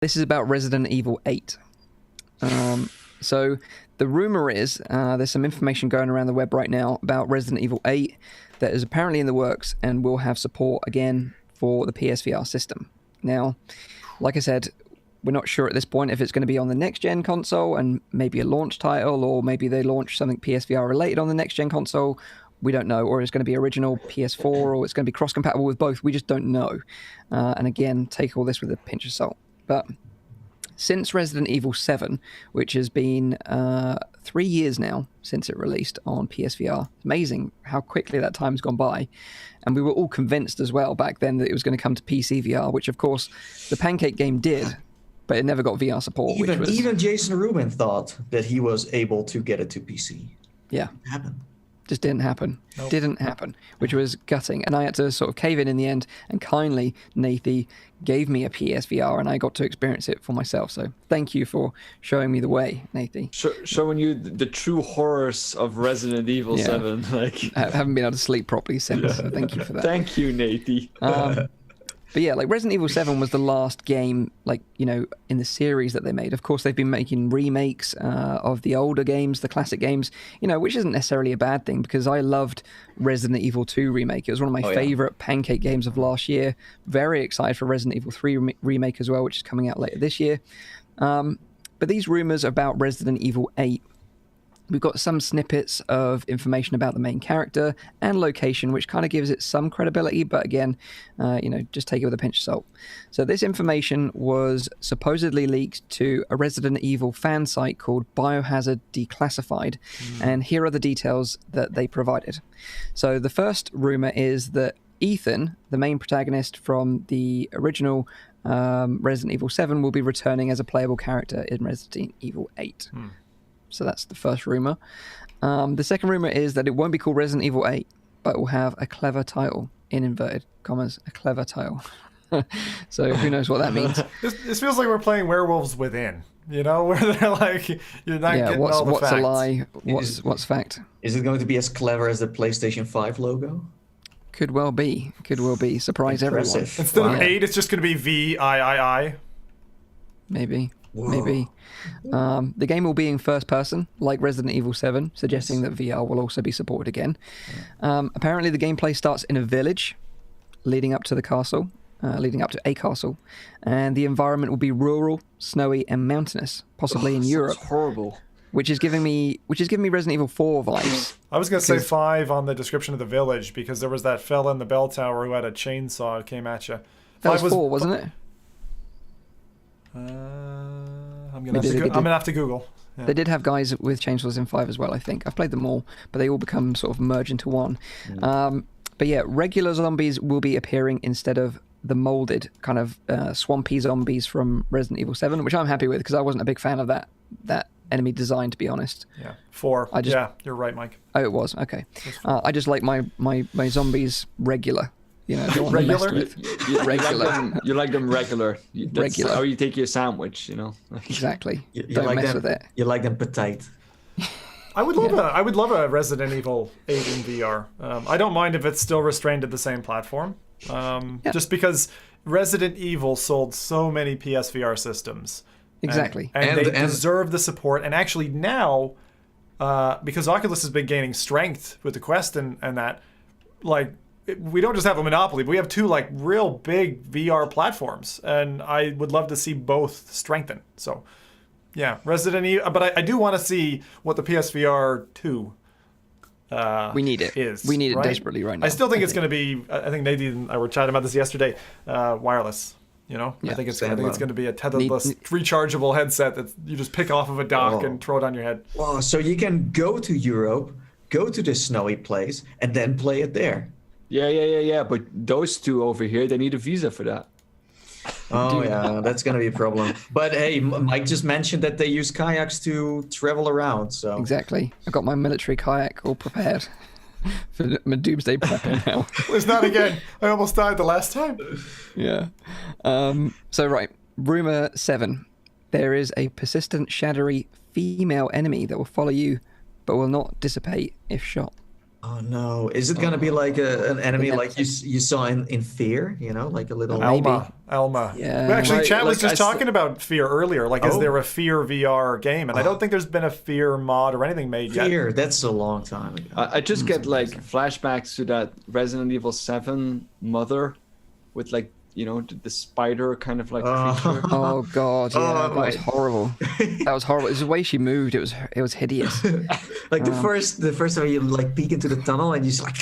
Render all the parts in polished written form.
This is about Resident Evil 8. So the rumor is there's some information going around the web right now about Resident Evil 8 that is apparently in the works and will have support again for the PSVR system. Now, like I said, we're not sure at this point if it's going to be on the next-gen console and maybe a launch title, or maybe they launch something PSVR related on the next-gen console. We don't know. Or it's going to be original PS4, or it's going to be cross-compatible with both. We just don't know. And again, take all this with a pinch of salt. But since Resident Evil 7, which has been 3 years now since it released on PSVR, it's amazing how quickly that time's gone by. And we were all convinced as well back then that it was going to come to PC VR, which of course the Pancake game did, but it never got VR support. Even Jason Rubin thought that he was able to get it to PC. Yeah. It happened. Just didn't happen. Nope. Didn't happen, which was gutting. And I had to sort of cave in the end, and kindly Nathy gave me a PSVR and I got to experience it for myself. So thank you for showing me the way, Nathy. Showing you the true horrors of Resident Evil 7. Like, I haven't been able to sleep properly since, so thank you for that. Thank you, Nathy. But yeah, like Resident Evil 7 was the last game, like, you know, in the series that they made. Of course, they've been making remakes of the older games, the classic games, you know, which isn't necessarily a bad thing because I loved Resident Evil 2 remake. It was one of my favorite Pancake games of last year. Very excited for Resident Evil 3 remake as well, which is coming out later this year. But these rumors about Resident Evil 8, we've got some snippets of information about the main character and location, which kind of gives it some credibility, but again, you know, just take it with a pinch of salt. So this information was supposedly leaked to a Resident Evil fan site called Biohazard Declassified, and here are the details that they provided. So the first rumor is that Ethan, the main protagonist from the original Resident Evil 7, will be returning as a playable character in Resident Evil 8. So that's the first rumor. The second rumor is that it won't be called Resident Evil 8, but will have a clever title, in inverted commas, a clever title. So who knows what that means. This feels like we're playing Werewolves Within, you know, where they're like, you're not getting all the what's facts. a lie, what's fact. Is it going to be as clever as the PlayStation 5 logo? Could well be. Surprise everyone. Instead of 8, it's just going to be VIII. Maybe. Whoa. Maybe. The game will be in first person, like Resident Evil 7, suggesting that VR will also be supported again. Apparently, the gameplay starts in a village, leading up to a castle, and the environment will be rural, snowy, and mountainous, possibly in Europe. Horrible. Which is giving me Resident Evil 4 vibes. I was going to say 5 on the description of the village, because there was that fella in the bell tower who had a chainsaw that came at you. That was 4, wasn't it? I'm gonna have to Google. Yeah. They did have guys with chainsaws in 5 as well, I think. I've played them all, but they all become sort of merge into one. But yeah, regular zombies will be appearing instead of the molded kind of swampy zombies from Resident Evil 7, which I'm happy with because I wasn't a big fan of that enemy design, to be honest. Yeah, 4. Yeah, you're right, Mike. Oh, it was? Okay. I just like my zombies regular. You know, regular? You like them regular. That's regular. how you take your sandwich, you know. Exactly. You Don't like mess them, with it. You like them petite. I would love a Resident Evil 8 in VR. I don't mind if it's still restrained to the same platform. Just because Resident Evil sold so many PSVR systems. Exactly. And they deserve the support. And actually now, because Oculus has been gaining strength with the Quest and that, like, we don't just have a monopoly, but we have 2 like real big VR platforms, and I would love to see both strengthen. So, yeah, Resident Evil. But I do want to see what the PSVR 2. We need it. We need it desperately right now. I still think it's going to be. I think Nadine and I were chatting about this yesterday. Wireless. You know, I think it's going to be a tetherless, rechargeable headset that you just pick off of a dock and throw it on your head. Wow! So you can go to Europe, go to this snowy place, and then play it there. Yeah. But those 2 over here, they need a visa for that. Oh, yeah, that's going to be a problem. But hey, Mike just mentioned that they use kayaks to travel around, so... Exactly. I've got my military kayak all prepared for my doomsday prepping now. It's not again. I almost died the last time. Yeah. So, right, rumor 7. There is a persistent, shadowy female enemy that will follow you, but will not dissipate if shot. Oh no! Is it gonna be like an enemy like you saw in Fear? You know, like a little Elma. Yeah. Well, actually, Right, Chat was like just talking about Fear earlier. Like, is Oh. there a Fear VR game? And I don't think there's been a Fear mod or anything made yet. Fear. That's a long time ago. I just get like flashbacks to that Resident Evil 7 mother with like, you know, the spider kind of like creature. Oh god, yeah, that was right. horrible. That was horrible. It was the way she moved. It was hideous. Like the first time you like peek into the tunnel and you just like,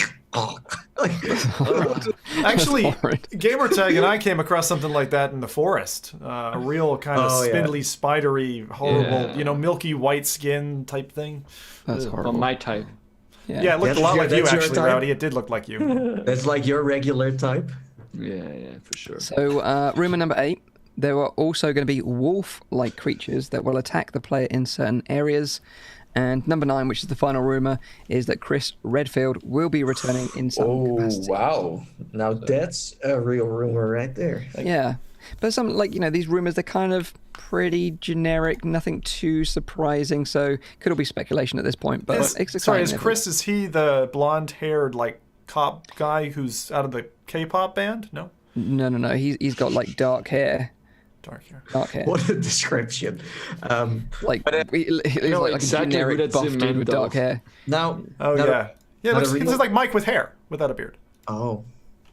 Actually, horrid. Gamertag and I came across something like that in the forest. A real kind of spindly, spidery, horrible, Yeah. milky white skin type thing. That's horrible. On my type. Yeah, it looked a lot like you, that's your actually, type? Rowdy. It did look like you. that's like your regular type. Yeah, for sure. So, rumor number 8. There are also going to be wolf-like creatures that will attack the player in certain areas. And number 9, which is the final rumor, is that Chris Redfield will be returning in some capacity. Wow! Now that's a real rumor right there. Yeah. But some, like, these rumors, they're kind of pretty generic, nothing too surprising. So, could all be speculation at this point. But it's exciting. Sorry, is he the blonde-haired, like, cop guy who's out of the K-pop band? No? No. He's got, like, dark hair. Dark hair. What a description. Like, he's know like a exactly generic who that's buff in dude with Mendo. dark hair. Now. Oh, yeah. Yeah, now it's the real- like Mike with hair, without a beard. Oh,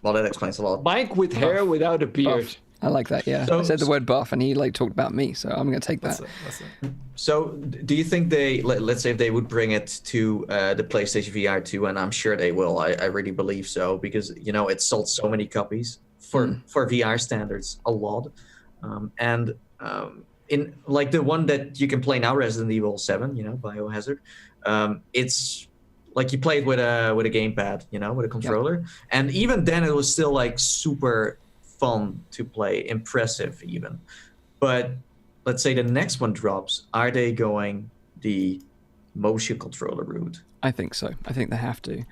well, that explains a lot. Mike with hair without a beard. I like that, yeah. I said the word buff and he, like, talked about me, so I'm going to take that. That's it. So, do you think let's say if they would bring it to the PlayStation VR 2, and I'm sure they will, I really believe so, because, it sold so many copies for VR standards, a lot. In like the one that you can play now, Resident Evil 7, Biohazard, it's like you play it with a gamepad, with a controller. Yep. And even then it was still like super fun to play, impressive even. But let's say the next one drops, are they going the motion controller route? I think so. I think they have to.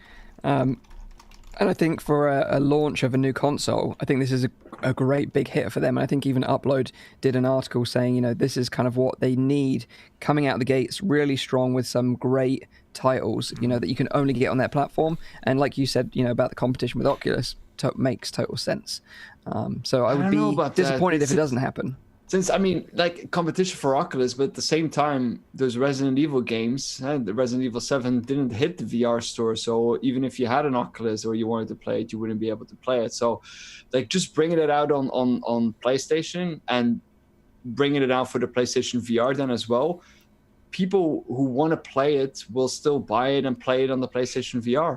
And I think for a launch of a new console, I think this is a great big hit for them. And I think even Upload did an article saying, this is kind of what they need coming out the gates really strong with some great titles, that you can only get on their platform. And like you said, about the competition with Oculus, makes total sense. So I would be disappointed if it doesn't happen. Since, like competition for Oculus, but at the same time, those Resident Evil games, the Resident Evil 7 didn't hit the VR store. So even if you had an Oculus or you wanted to play it, you wouldn't be able to play it. So like just bringing it out on PlayStation and bringing it out for the PlayStation VR then as well, people who want to play it will still buy it and play it on the PlayStation VR.